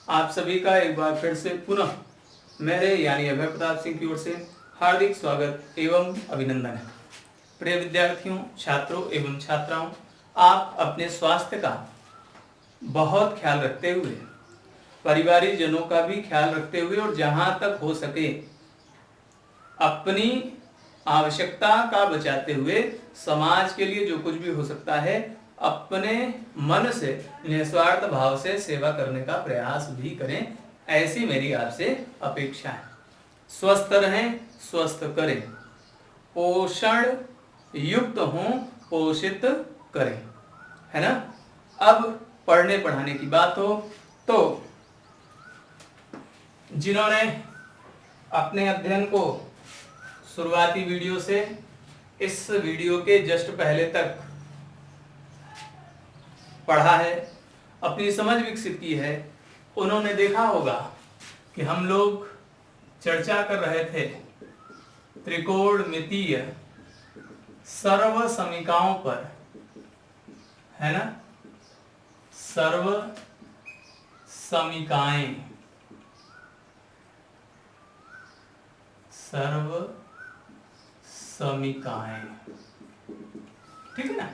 आप सभी का एक बार फिर से पुनः मेरे यानी अभय प्रताप सिंह की ओर से हार्दिक स्वागत एवं अभिनंदन है। प्रिय विद्यार्थियों, छात्रों एवं छात्राओं, आप अपने स्वास्थ्य का बहुत ख्याल रखते हुए, परिवारिक जनों का भी ख्याल रखते हुए और जहां तक हो सके अपनी आवश्यकता का बचाते हुए समाज के लिए जो कुछ भी हो सकता है अपने मन से निस्वार्थ भाव से सेवा करने का प्रयास भी करें, ऐसी मेरी आपसे अपेक्षा है। स्वस्थ रहें, स्वस्थ करें, पोषण युक्त हों, पोषित करें, है ना। अब पढ़ने पढ़ाने की बात हो तो जिन्होंने अपने अध्ययन को शुरुआती वीडियो से इस वीडियो के जस्ट पहले तक पढ़ा है, अपनी समझ विकसित की है, उन्होंने देखा होगा कि हम लोग चर्चा कर रहे थे त्रिकोणमितीय सर्व समीकाओं पर, है ना। सर्व समीकाएं, सर्व समीकाएं, ठीक है ना।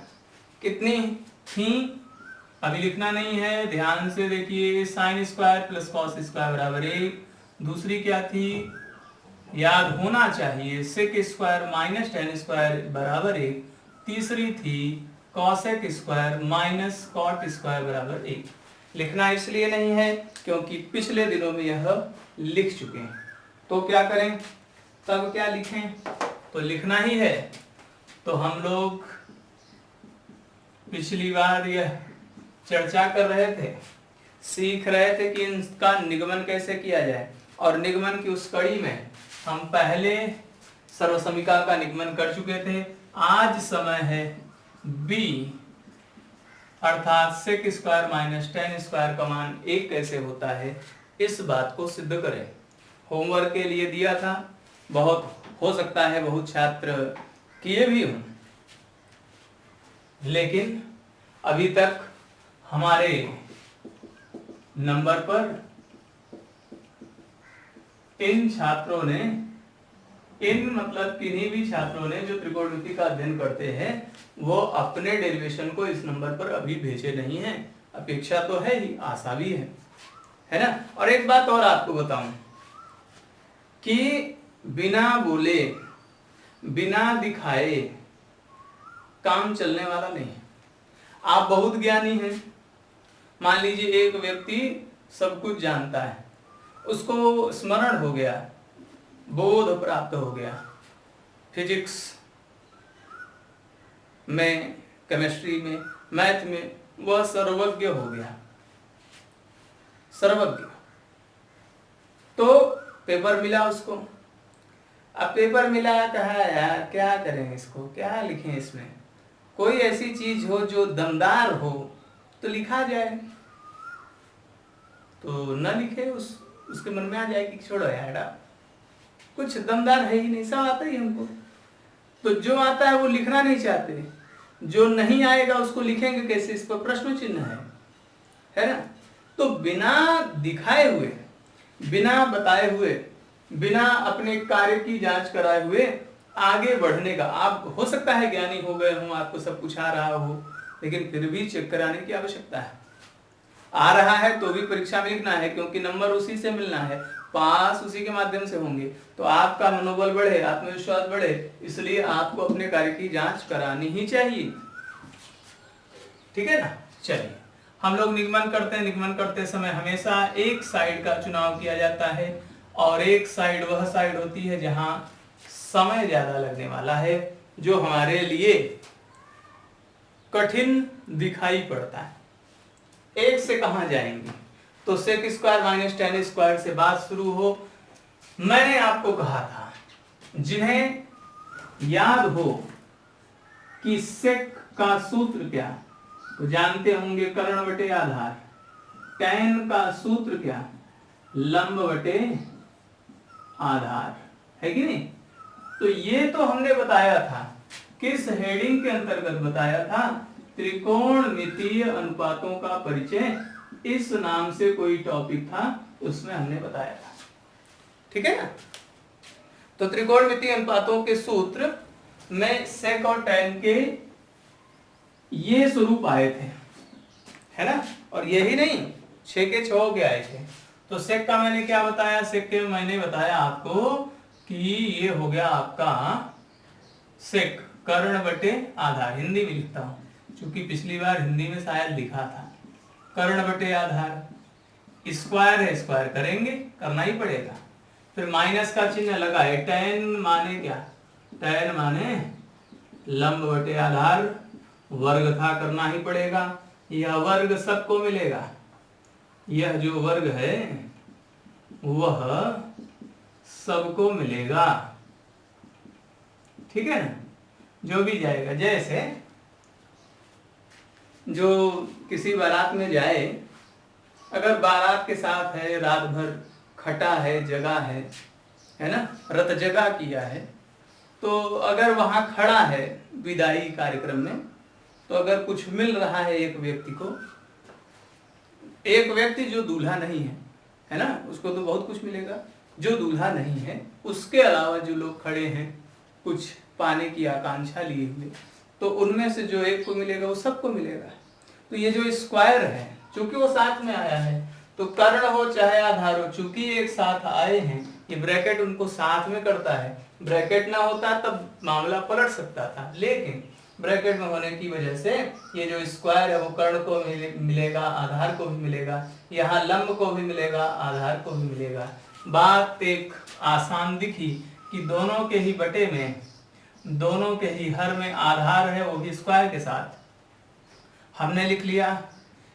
कितनी थी अभी लिखना नहीं है, ध्यान से देखिए। Sine square plus cos square बराबर 1। दूसरी क्या थी, याद होना चाहिए, sec square minus tan square बराबर 1। तीसरी थी cosec square minus cot square बराबर 1। लिखना इसलिए नहीं है क्योंकि पिछले दिनों में यह लिख चुके हैं, तो क्या करें, तब क्या लिखें, तो लिखना ही है। तो हम लोग पिछली बार यह चर्चा कर रहे थे, सीख रहे थे कि इनका निगमन कैसे किया जाए, और निगमन की उस कड़ी में हम पहले सर्वसमीका का निगमन कर चुके थे। आज समय है b अर्थात sec square minus tan square का मान 1 कैसे होता है, इस बात को सिद्ध करें। होमवर्क के लिए दिया था, बहुत हो सकता है बहुत छात्र किए भी हों, लेकिन अभी तक हमारे नंबर पर इन छात्रों ने, इन मतलब किन्हीं भी छात्रों ने जो त्रिकोणमिति का अध्ययन करते हैं वो अपने डेरिवेशन को इस नंबर पर अभी भेजे नहीं है। अपेक्षा तो है ही, आशा भी है ना। और एक बात और आपको बताऊं कि बिना बोले बिना दिखाए काम चलने वाला नहीं है। आप बहुत ज्ञानी हैं, मान लीजिए एक व्यक्ति सब कुछ जानता है, उसको स्मरण हो गया, बोध प्राप्त हो गया, फिजिक्स में, केमिस्ट्री में, मैथ में वह सर्वज्ञ हो गया, सर्वज्ञ। तो पेपर मिला उसको, अब पेपर मिला, कहा यार क्या करें इसको, क्या लिखें इसमें, कोई ऐसी चीज हो जो दमदार हो तो लिखा जाए। तो न लिखे, उसके मन में आ जाए कि छोड़ो यार, कुछ दमदार है ही नहीं, सब आता ही हमको। तो जो आता है वो लिखना नहीं चाहते, जो नहीं आएगा उसको लिखेंगे कैसे, इस पर प्रश्न चिन्ह है ना। तो बिना दिखाए हुए, बिना बताए हुए, बिना अपने कार्य की जांच कराए हुए आगे बढ़ने का, आप हो सकता है ज्ञानी हो गए हों, आपको सब कुछ आ रहा हो, लेकिन फिर भी चेक कराने की आवश्यकता है। आ रहा है तो भी परीक्षा में लिखना है, क्योंकि नंबर उसी से मिलना है, पास उसी के माध्यम से होंगे। तो आपका मनोबल बढ़े, आत्मविश्वास बढ़े, इसलिए आपको अपने कार्य की जांच करानी ही चाहिए, ठीक है ना। चलिए, हम लोग निगमन करते हैं, निगमन करते समय हमेशा एक साइड का चुनाव किया जाता है, और एक साइड वह साइड होती है जहां समय ज्यादा लगने वाला है, जो हमारे लिए कठिन दिखाई पड़ता है। एक से कहां जाएंगे, तो sec square minus tan square से बात शुरू हो। मैंने आपको कहा था, जिन्हें याद हो कि सेक का सूत्र क्या, तो जानते होंगे कर्ण बटे आधार। टेन का सूत्र क्या, लंब बटे आधार, है कि नहीं। तो ये तो हमने बताया था, किस हेडिंग के अंतर्गत बताया था, त्रिकोणमितीय अनुपातों का परिचय इस नाम से कोई टॉपिक था, उसमें हमने बताया था। ठीक है ना। तो त्रिकोणमितीय अनुपातों के सूत्र में सेक और टैन के ये स्वरूप आए थे, है ना। और यही नहीं, 6 के 6 के आए थे। तो सेक का मैंने क्या बताया, सेक के मैंने बताया आपको कि ये हो गया आपका सेक कर्ण बटे आधार। हिंदी में लिखता हूं क्योंकि पिछली बार हिंदी में शायद लिखा था कर्ण बटे आधार। स्क्वायर है, स्क्वायर करेंगे, करना ही पड़ेगा। फिर माइनस का चिन्ह लगा है, टैन माने क्या, टैन माने लंब बटे आधार, वर्ग था, करना ही पड़ेगा। यह वर्ग सबको मिलेगा, यह जो वर्ग है वह सबको मिलेगा। ठीक है ना, जो भी जाएगा, जैसे जो किसी बारात में जाए, अगर बारात के साथ है, रात भर खटा है, जगह है ना, रत जगह किया है, तो अगर वहां खड़ा है विदाई कार्यक्रम में, तो अगर कुछ मिल रहा है एक व्यक्ति को, एक व्यक्ति जो दूल्हा नहीं है ना, उसको तो बहुत कुछ मिलेगा। जो दूल्हा नहीं है उसके अलावा जो लोग खड़े हैं कुछ पाने की आकांक्षा लिए हुए, तो उनमें से जो एक को मिलेगा वो सबको मिलेगा। तो ये जो स्क्वायर है, चूंकि वो साथ में आया है, तो कर्ण हो चाहे आधार हो, चूंकि एक साथ आए हैं, ये ब्रैकेट उनको साथ में करता है। ब्रैकेट ना होता तब मामला पलट सकता था, लेकिन ब्रैकेट में होने की वजह से ये जो स्क्वायर है वो कर्ण को मिलेगा, आधार को भी मिलेगा, यहाँ लंब को भी मिलेगा, आधार को भी मिलेगा। बात एक आसान दिखी कि दोनों के ही बटे में, दोनों के ही हर में आधार है, वो भी स्क्वायर के साथ। हमने लिख लिया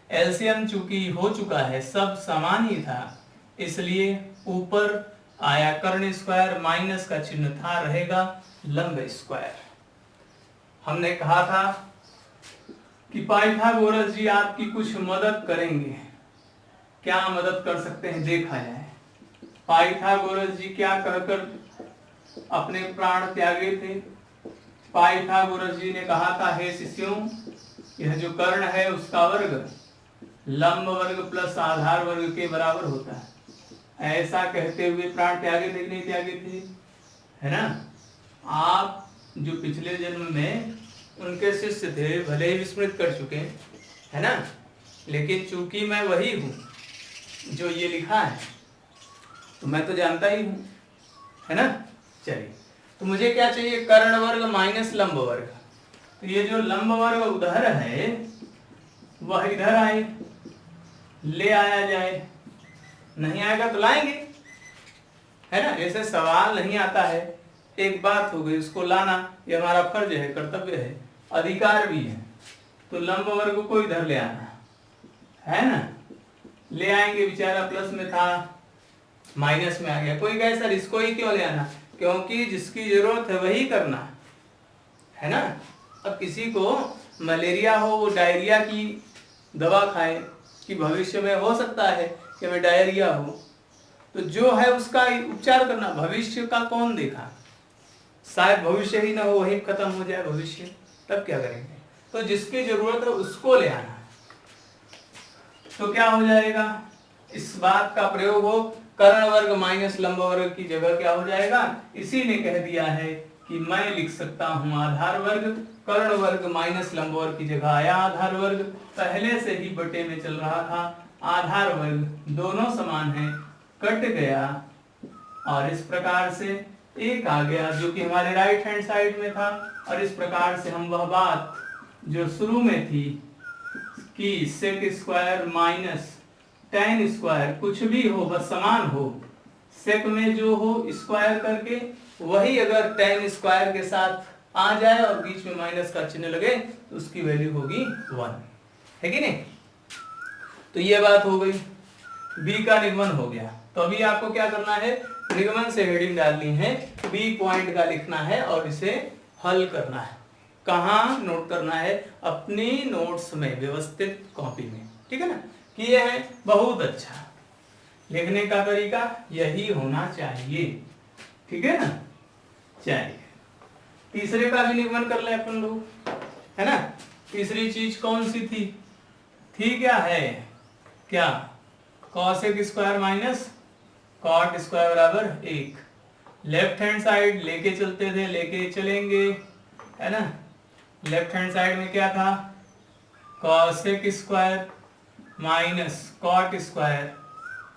एलसीएम चूंकि हो चुका है, सब समान ही था, इसलिए ऊपर आया कर्ण स्क्वायर, माइनस का चिन्ह था, रहेगा लंब स्क्वायर। हमने कहा था कि पाइथागोरस जी आपकी कुछ मदद करेंगे। क्या मदद कर सकते हैं देखा जाए। पाइथागोरस जी क्या कहकर अपने प्राण त्यागे थे। पाइथागोरस जी ने कहा था, हे शिष्यों, यह जो कर्ण है उसका वर्ग लंब वर्ग प्लस आधार वर्ग के बराबर होता है। ऐसा कहते हुए प्राण त्यागे थे कि नहीं त्यागे थे, है ना। आप जो पिछले जन्म में उनके शिष्य थे, भले ही विस्मृत कर चुके, है ना, लेकिन चूंकि मैं वही हूं जो ये लिखा है, तो मैं तो जानता ही हूं, है ना। चलिए, तो मुझे क्या चाहिए, कर्ण वर्ग माइनस लंब वर्ग। तो ये जो लंब वर्ग उधर है वह इधर आए, ले आया जाए, नहीं आएगा तो लाएंगे, है ना। जैसे सवाल नहीं आता है, एक बात हो गई, उसको लाना ये हमारा फर्ज है, कर्तव्य है, अधिकार भी है। तो लंब वर्ग को इधर ले आना है ना, ले आएंगे, बेचारा प्लस में था माइनस में आ गया। कोई कहे सर इसको ही क्यों ले आना, क्योंकि जिसकी जरूरत है वही करना है ना। अब किसी को मलेरिया हो, वो डायरिया की दवा खाए कि भविष्य में हो सकता है कि हमें डायरिया हो, तो जो है उसका उपचार करना। भविष्य का कौन देखा, शायद भविष्य ही ना हो, वही खत्म हो जाए भविष्य, तब क्या करेंगे। तो जिसकी जरूरत है उसको ले आना। तो क्या हो जाएगा, इस बात का प्रयोग हो, कर्ण वर्ग माइनस लंब वर्ग की जगह क्या हो जाएगा, इसी ने कह दिया है कि मैं लिख सकता हूं आधार वर्ग, कर्ण वर्ग माइनस लंब वर्ग की जगह आया आधार वर्ग। पहले से ही बटे में चल रहा था, आधार वर्ग दोनों समान है, कट गया और इस प्रकार से एक आ गया जो कि हमारे राइट हैंड साइड में था। और इस प्रकार से हम वह बात जो शुरू में थी कि sec square minus tan square कुछ भी हो बस समान हो, सेक में जो हो स्क्वायर करके वही अगर tan स्क्वायर के साथ आ जाए और बीच में माइनस का चिन्ह लगे तो उसकी वैल्यू होगी 1, है कि नहीं। तो ये बात हो गई, बी का निगमन हो गया। तो अभी आपको क्या करना है, निगमन से हेडिंग डालनी है, बी पॉइंट का लिखना है और इसे हल करना है। कहाँ नोट करना है, अपनी नोट्स में, व्यवस्थित कॉपी में, ठीक है ना। किए हैं, बहुत अच्छा, लिखने का तरीका यही होना चाहिए, ठीक है ना। चलिए तीसरे का भी निगमन कर ले अपन लोग, है ना। तीसरी चीज कौन सी थी क्या है, क्या cosec square minus cot square बराबर 1। लेफ्ट हैंड साइड लेके चलते थे, लेके चलेंगे, है ना। लेफ्ट हैंड साइड में क्या था, cosec square minus cot square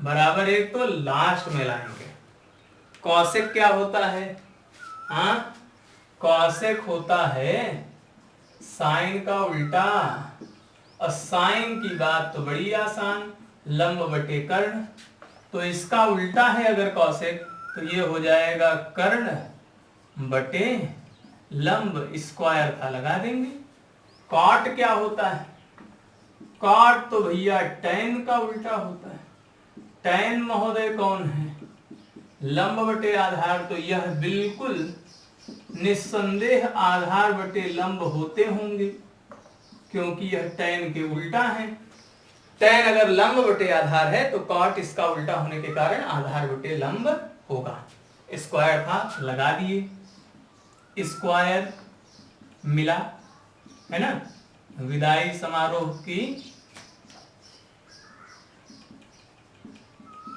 बराबर 1, तो लास्ट में लाएंगे। कॉसेक क्या होता है, हाँ कॉसेक होता है साइन का उल्टा। और साइन की बात तो बड़ी आसान, लंब बटे कर्ण, तो इसका उल्टा है अगर कॉसेक तो ये हो जाएगा कर्ण बटे लंब, स्क्वायर का लगा देंगे। कॉट क्या होता है, कॉट तो भैया टैन का उल्टा होता है। टैन महोदय कौन है, लंब बटे आधार, तो यह बिल्कुल निस्संदेह आधार बटे लंब होते होंगे क्योंकि यह टैन के उल्टा है। टैन अगर लंब बटे आधार है तो कॉट इसका उल्टा होने के कारण आधार बटे लंब होगा। स्क्वायर था लगा दिए, स्क्वायर मिला, है ना। विदाई समारोह की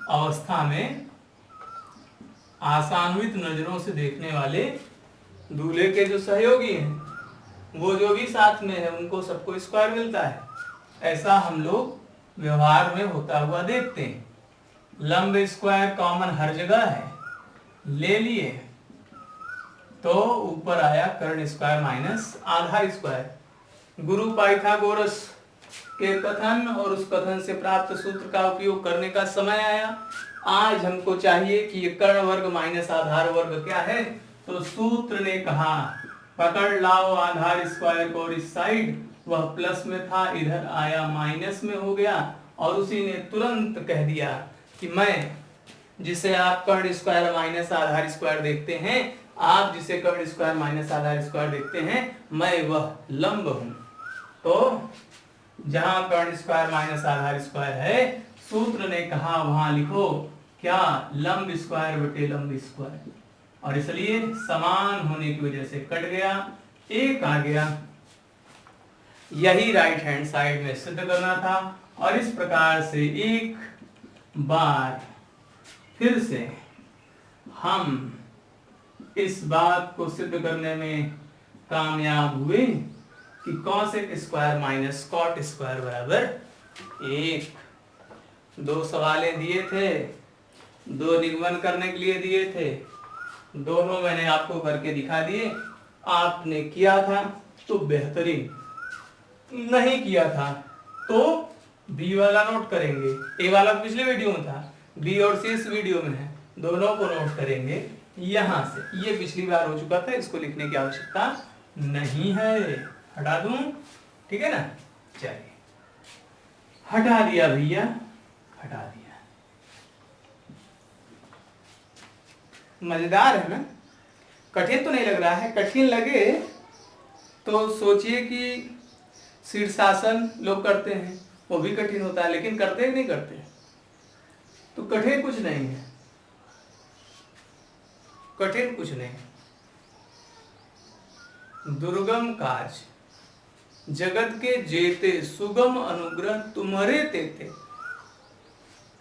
अवस्था में आशान्वित नजरों से देखने वाले दूल्हे के जो सहयोगी हैं वो जो भी साथ में है उनको सबको स्क्वायर मिलता है। ऐसा हम लोग व्यवहार में होता हुआ देखते हैं। लंब स्क्वायर कॉमन हर जगह है, ले लिए तो ऊपर आया कर्ण स्क्वायर माइनस आधार स्क्वायर। गुरु पाइथागोरस के कथन और उस कथन से प्राप्त सूत्र का उपयोग करने का समय आया। आज हमको चाहिए कि ये कर्ण वर्ग माइनस आधार वर्ग क्या है, तो सूत्र ने कहा पकड़ लाओ आधार स्क्वायर को, और इस साइड वह प्लस में था इधर आया माइनस में हो गया, और उसी ने तुरंत कह दिया कि मैं जिसे आप कर्ण स्क्वायर माइनस आधार स्क्वायर देखते हैं, आप जिसे कर्ण स्क्वायर माइनस आधार स्क्वायर देखते हैं, मैं वह लंब हूं। तो जहां कर्ण स्क्वायर माइनस आधार स्क्वायर है, सूत्र ने कहा वहां लिखो क्या, लंब स्क्वायर बटे लंब स्क्वायर, और इसलिए समान होने की वजह से कट गया, एक आ गया। यही राइट हैंड साइड में सिद्ध करना था, और इस प्रकार से एक बार फिर से हम इस बात को सिद्ध करने में कामयाब हुए कि cosec square minus cot square बराबर 1। 2 सवालें दिए थे, 2 निगमन करने के लिए दिए थे, दोनों मैंने आपको करके दिखा दिए। आपने किया था तो बेहतरीन, नहीं किया था तो बी वाला नोट करेंगे। ए वाला पिछले वीडियो में था, बी और सी इस वीडियो में है, दोनों को नोट करेंगे यहां से। ये पिछली बार हो चुका था, इसको लिखने की आवश्यकता नहीं है, हटा दूं, ठीक है ना। चलिए हटा दिया भैया, हटा दिया। मजेदार है ना, कठिन तो नहीं लग रहा है। कठिन लगे तो सोचिए कि शीर्षासन लोग करते हैं, वो भी कठिन होता है, लेकिन करते नहीं करते, तो कठिन कुछ नहीं है, कठिन कुछ नहीं। दुर्गम काज जगत के जेते, सुगम अनुग्रह तुम्हारे तेते,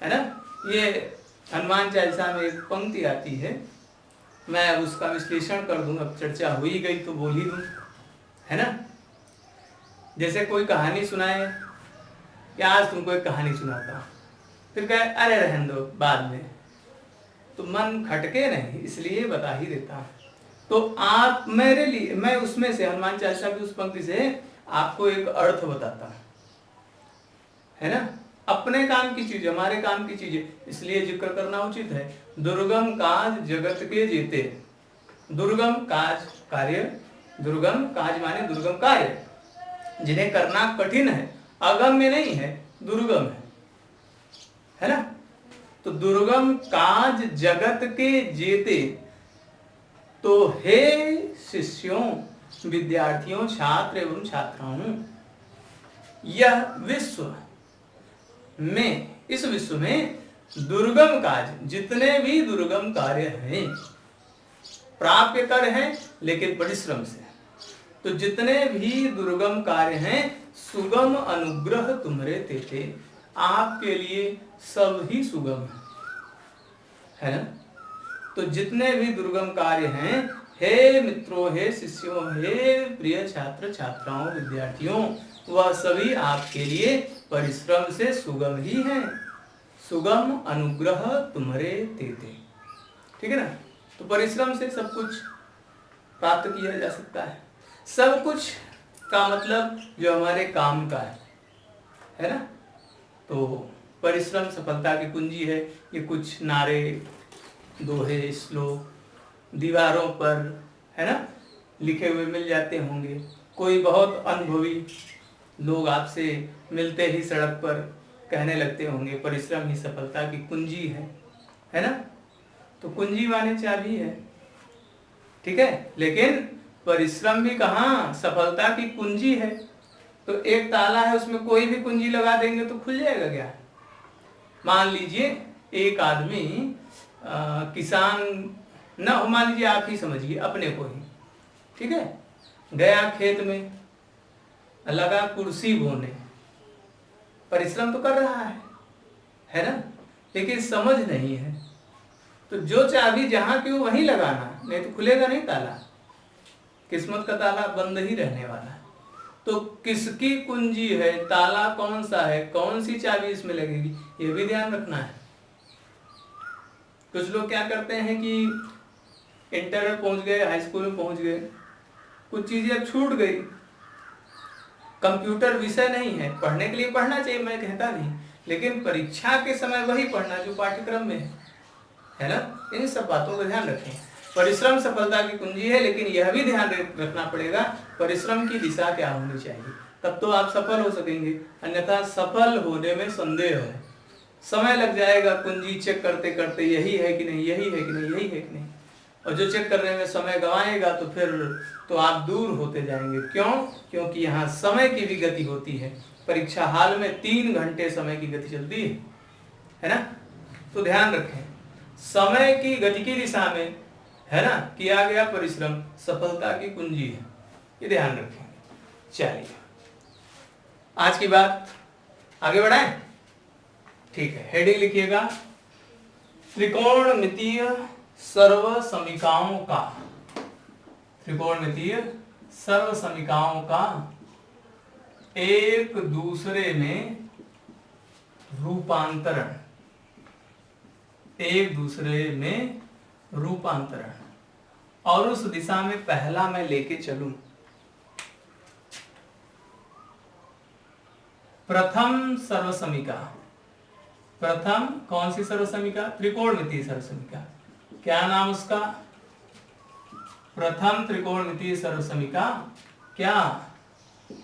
है ना। ये हनुमान चालीसा में एक पंक्ति आती है, मैं अब उसका विश्लेषण कर दूं, अब चर्चा हो ही गई तो बोल ही दूं, है ना। जैसे कोई कहानी सुनाए कि आज तुमको एक कहानी सुनाता हूं, फिर कहे अरे रहने दो बाद में, तो मन खटके नहीं, इसलिए बता ही देता हूं। तो आप मेरे लिए, मैं उसमें से हनुमान चालीसा की उस पंक्ति से आपको एक अर्थ बताता हूं, है ना। अपने काम की चीज, हमारे काम की चीजें, इसलिए जिक्र करना उचित है। दुर्गम काज जगत के जेते, दुर्गम काज कार्य, दुर्गम काज माने दुर्गम कार्य, जिन्हें करना कठिन है, अगम्य नहीं है, दुर्गम है ना। तो दुर्गम काज जगत के जेते, तो हे शिष्यों, विद्यार्थियों, छात्र एवं छात्राओं, यह विश्व में, इस विश्व में दुर्गम काज, जितने भी दुर्गम कार्य हैं, प्राप्य कर हैं लेकिन परिश्रम से, तो जितने भी दुर्गम कार्य हैं, सुगम अनुग्रह तुम्हारे तेते, आपके लिए सब ही सुगम है ना। तो जितने भी दुर्गम कार्य हैं, हे मित्रों, हे शिष्यों, हे प्रिय छात्र छात्राओं, विद्यार्थियों, वह सभी आपके लिए परिश्रम से सुगम ही हैं। सुगम अनुग्रह तुम्हारे तेते। ठीक है ना। तो परिश्रम से सब कुछ प्राप्त किया जा सकता है। सब कुछ का मतलब जो हमारे काम का है ना। तो परिश्रम सफलता की कुंजी है। ये कुछ नारे, दोहे, श्लोक दीवारों पर है ना लिखे हुए मिल जाते होंगे। कोई बहुत अनुभवी लोग आपसे मिलते ही सड़क पर कहने लगते होंगे परिश्रम ही सफलता की कुंजी है ना। तो कुंजी माने चाबी है, ठीक है। लेकिन परिश्रम भी कहाँ सफलता की कुंजी है। तो एक ताला है, उसमें कोई भी कुंजी लगा देंगे तो खुल जाएगा क्या। मान लीजिए एक आदमी किसान न हो, मान लीजिए आप ही समझिए अपने को ही, ठीक है। गया खेत में, लगा कुर्सी बोने, परिश्रम तो कर रहा है ना, लेकिन समझ नहीं है। तो जो चाबी जहां की वहीं लगाना, नहीं तो खुलेगा नहीं ताला, किस्मत का ताला बंद ही रहने वाला है। तो किसकी कुंजी है, ताला कौन सा है, कौन सी चाबी इसमें लगेगी, ये भी ध्यान रखना है। कुछ लोग क्या करते हैं कि इंटर में पहुंच गए, हाई स्कूल में पहुंच गए, कुछ चीजें अब छूट गई, कंप्यूटर विषय नहीं है, पढ़ने के लिए पढ़ना चाहिए, मैं कहता नहीं, लेकिन परीक्षा के समय वही पढ़ना जो पाठ्यक्रम में है ना। इन सब बातों का ध्यान रखें। परिश्रम सफलता की कुंजी है, लेकिन यह भी ध्यान रखना पड़ेगा परिश्रम की दिशा क्या होनी चाहिए, तब तो आप सफल हो सकेंगे। अन्यथा सफल होने में संदेह है, समय लग जाएगा कुंजी चेक करते करते, यही है कि नहीं, यही है कि नहीं, यही है कि नहीं। और जो चेक करने में समय गंवाएगा तो फिर तो आप दूर होते जाएंगे। क्यों? क्योंकि यहाँ समय की भी गति होती है। परीक्षा हाल में 3 घंटे समय की गति चलती है ना। तो ध्यान रखें, समय की गति की दिशा में है ना किया गया परिश्रम सफलता की कुंजी है, ये ध्यान रखें। चलिए आज की बात आगे बढ़ाएं। ठीक है, हेडिंग लिखिएगा, त्रिकोणमितीय सर्व समीकाओं का, त्रिकोणमितीय सर्व समीकाओं का एक दूसरे में रूपांतरण, एक दूसरे में रूपांतरण, और उस दिशा में पहला मैं लेके चलूं। प्रथम सर्वसमीका, प्रथम कौन सी सर्वसमीका, त्रिकोणमितीय सर्वसमीका। क्या नाम उसका, प्रथम त्रिकोणमितीय सर्वसमीका। क्या,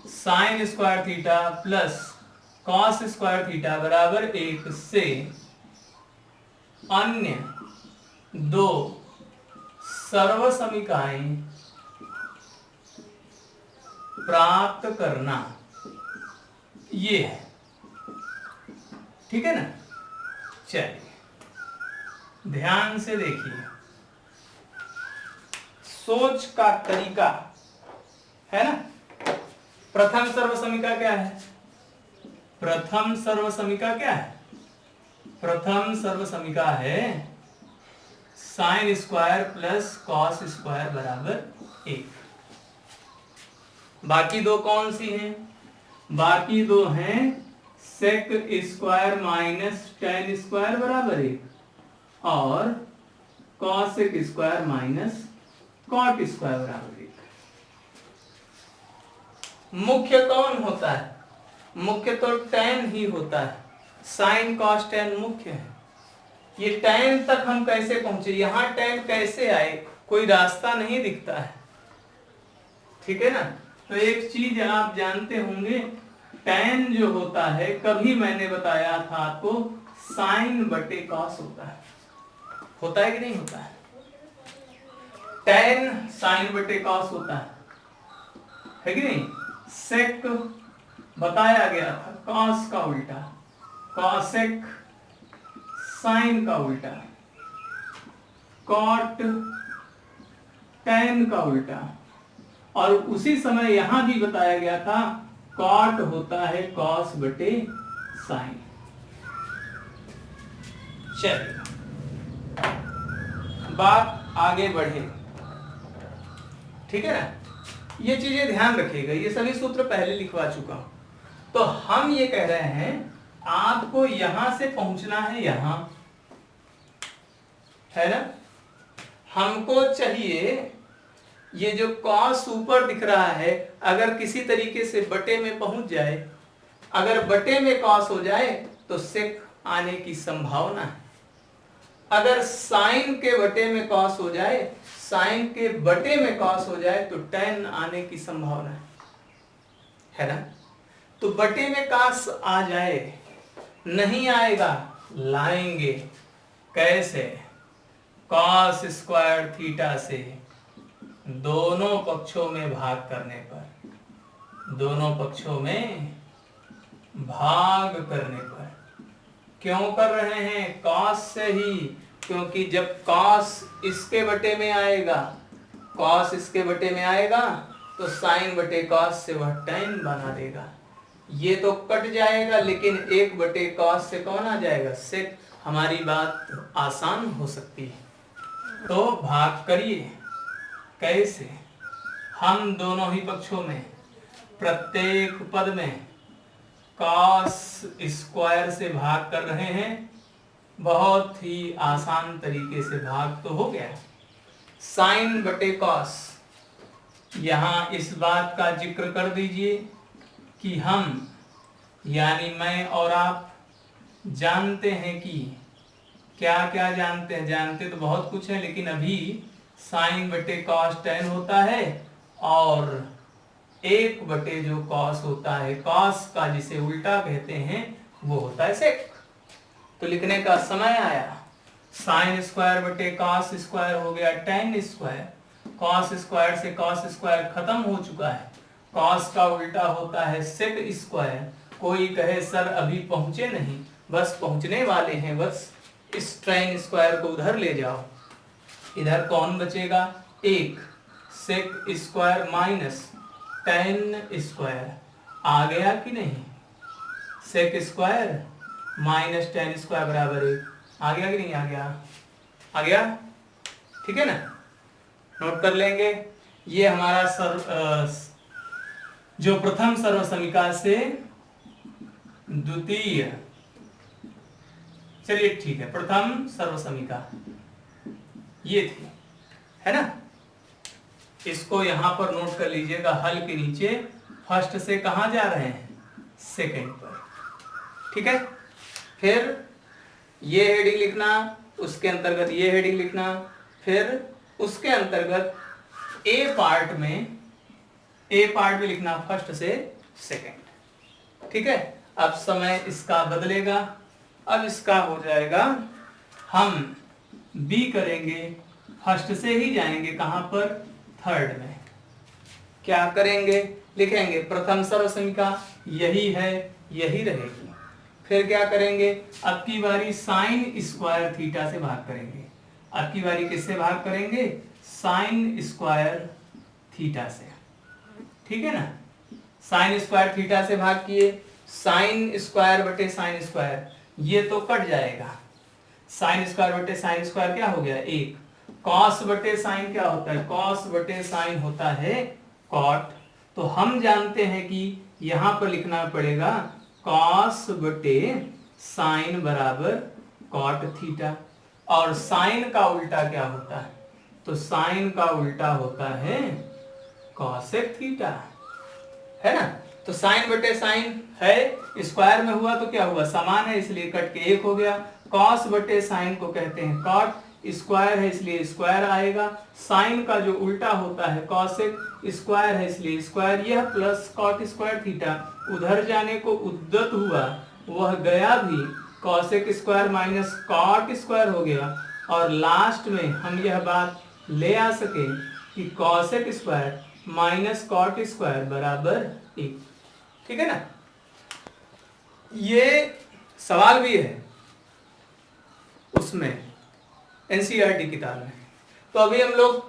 sine square theta plus cos square theta बराबर 1 से अन्य 2 सर्वसमीकाएं प्राप्त करना, ये है, ठीक है ना। चलिए ध्यान से देखिए, सोच का तरीका है ना। प्रथम सर्वसमीका क्या है, प्रथम सर्वसमीका क्या है, प्रथम सर्वसमीका है sign square plus cos square बराबर 1। बाकी दो कौन सी हैं, बाकी दो हैं sec square minus tan square बराबर 1 और cosec square minus cot square बराबर 1। मुख्य कौन होता है, मुख्य तो टेन ही होता है, साइन कॉस टेन मुख्य है। ये टेन तक हम कैसे पहुंचे, यहां टेन कैसे आए, कोई रास्ता नहीं दिखता है, ठीक है ना। तो एक चीज आप जानते होंगे, टेन जो होता है, कभी मैंने बताया था आपको, साइन बटे कॉस होता है कि नहीं होता है। टेन साइन बटे कॉस होता है कि नहीं। सेक बताया गया था कॉस का उल्टा, कॉसेक साइन का उल्टा, कॉट टेन का उल्टा, और उसी समय यहां भी बताया गया था कॉट होता है कॉस बटे साइन। चलिए बात आगे बढ़े, ठीक है ना। ये चीजें ध्यान रखिएगा, ये सभी सूत्र पहले लिखवा चुका हूं। तो हम ये कह रहे हैं आपको यहां से पहुंचना है यहां, है ना। हमको चाहिए ये जो कॉस ऊपर दिख रहा है, अगर किसी तरीके से बटे में पहुंच जाए, अगर बटे में कॉस हो जाए तो सेक आने की संभावना है। अगर साइन के बटे में कॉस हो जाए, साइन के बटे में कॉस हो जाए तो टेन आने की संभावना है ना। तो बटे में कॉस आ जाए, नहीं आएगा, लाएंगे कैसे, कॉस स्क्वायर थीटा से दोनों पक्षों में भाग करने पर, दोनों पक्षों में भाग करने पर। क्यों कर रहे हैं, कॉस से ही, क्योंकि जब कॉस इसके बटे में आएगा, कॉस इसके बटे में आएगा तो साइन बटे कॉस से वह टेन बना देगा। ये तो कट जाएगा, लेकिन एक बटे कॉस से कौन आ जाएगा, सेक। हमारी बात आसान हो सकती है। तो भाग करिए, कैसे, हम दोनों ही पक्षों में प्रत्येक पद में कॉस स्क्वायर से भाग कर रहे हैं। बहुत ही आसान तरीके से भाग तो हो गया। साइन बटे कॉस, यहां इस बात का जिक्र कर दीजिए कि हम यानी मैं और आप जानते हैं कि क्या क्या जानते हैं, जानते तो बहुत कुछ है, लेकिन अभी साइन बटे कॉस टेन होता है और एक बटे जो कॉस होता है, कॉस का जिसे उल्टा कहते हैं, वो होता है सेक। तो लिखने का समय आया, साइन स्क्वायर बटे कॉस स्क्वायर हो गया टेन स्क्वायर, कॉस स्क्वायर से कॉस स्क्वायर खत्म हो चुका है, कॉस का उल्टा होता है सेक स्क्वायर। कोई कहे सर अभी पहुंचे नहीं, बस पहुंचने वाले हैं, बस इस टेन स्क्वायर को उधर ले जाओ। इधर कौन बचेगा, एक, sec square minus tan square, आ गया कि नहीं, sec square minus tan square बराबर 1, आ गया कि नहीं आ गया, आ गया, ठीक है ना। नोट कर लेंगे, ये हमारा जो प्रथम सर्वसमीका से द्वितीय, चलिए ठीक है, प्रथम सर्वसमीका ये थी, है ना। इसको यहां पर नोट कर लीजिएगा, हल के नीचे फर्स्ट से कहां जा रहे हैं, सेकंड पर, ठीक है। फिर ये हेडिंग लिखना, उसके अंतर्गत ये हेडिंग लिखना, फिर उसके अंतर्गत ए पार्ट में लिखना फर्स्ट से सेकंड, ठीक है। अब समय इसका बदलेगा, अब इसका हो जाएगा, हम बी करेंगे, फर्स्ट से ही जाएंगे कहां पर, थर्ड में। क्या करेंगे, लिखेंगे प्रथम सर्वसमीका यही है, यही रहेगी। फिर क्या करेंगे, अब की बारी साइन स्क्वायर थीटा से भाग करेंगे। अब की बारी किससे भाग करेंगे, साइन स्क्वायर थीटा से, ठीक है ना। साइन स्क्वायर थीटा से भाग किए, साइन स्क्वायर बटे साइन स्क्वायर, ये तो कट जाएगा, साइन स्क्वायर बटे साइन स्क्वायर क्या हो गया, एक। कॉस बटे साइन क्या होता है, कॉस बटे साइन होता है कॉट। तो हम जानते हैं कि यहां पर लिखना पड़ेगा कॉस बटे साइन बराबर कॉट थीटा, और साइन का उल्टा क्या होता है, तो साइन का उल्टा होता है कॉसेक थीटा, है ना। तो साइन बटे साइन है, स्क्वायर में हुआ तो क्या हुआ, समान है इसलिए कट के एक हो गया। कॉस बटे साइन को कहते हैं कॉट, स्क्वायर है इसलिए स्क्वायर आएगा। साइन का जो उल्टा होता है कॉसेक, स्क्वायर है इसलिए स्क्वायर, यह प्लस कॉट स्क्वायर थीटा उधर जाने को उद्यत हुआ, वह गया भी, cosec square minus cot square हो गया। और लास्ट में हम यह बात ले आ सके कि cosec square minus cot square बराबर 1, ठीक है ना। ये सवाल भी है उसमें एनसीईआरटी किताब में। तो अभी हम लोग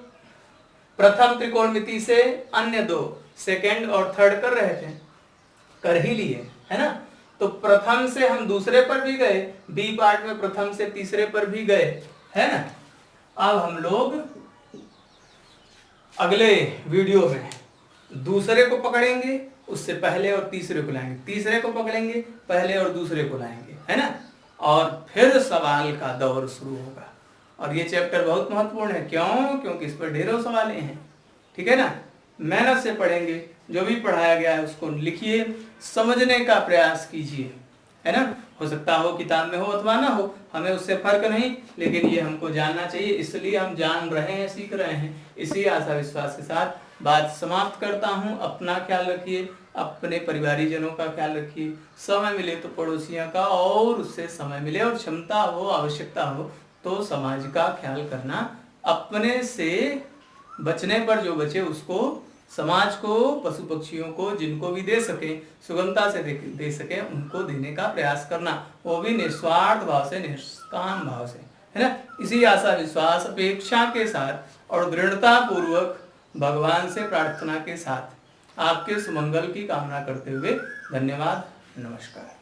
प्रथम त्रिकोणमिति से अन्य दो, सेकंड और थर्ड कर रहे थे, कर ही लिए, है ना। तो प्रथम से हम दूसरे पर भी गए, बी पार्ट में प्रथम से तीसरे पर भी गए, है ना। अब हम लोग अगले वीडियो में दूसरे को पकड़ेंगे, उससे पहले और तीसरे को लाएंगे, तीसरे को पकड़ेंगे, पहले और दूसरे को लाएंगे, है ना। और फिर सवाल का दौर शुरू होगा। और ये चैप्टर बहुत महत्वपूर्ण है। क्यों? क्योंकि इस पर ढेरों सवालें हैं, ठीक है ना। मेहनत से पढ़ेंगे, जो भी पढ़ाया गया है उसको लिखिए, समझने का प्रयास कीजिए, है ना। हो सकता हो किताब में हो अथवा ना हो, हमें उससे फर्क नहीं, लेकिन ये हमको जानना चाहिए, इसलिए हम जान रहे हैं, सीख रहे हैं। इसी आशा विश्वास के साथ बात समाप्त करता हूँ। अपना ख्याल रखिए, अपने परिवारीजनों का ख्याल रखिए, समय मिले तो पड़ोसियों का, और उससे समय मिले और क्षमता हो, आवश्यकता हो तो समाज का ख्याल करना। अपने से बचने पर जो बचे उसको समाज को, पशु पक्षियों को, जिनको भी दे सके, सुगमता से दे सके, उनको देने का प्रयास करना, वो भी निस्वार्थ भाव से, निष्काम भाव से, है ना। इसी आशा विश्वास अपेक्षा के साथ और दृढ़ता पूर्वक भगवान से प्रार्थना के साथ आपके सुमंगल की कामना करते हुए धन्यवाद, नमस्कार।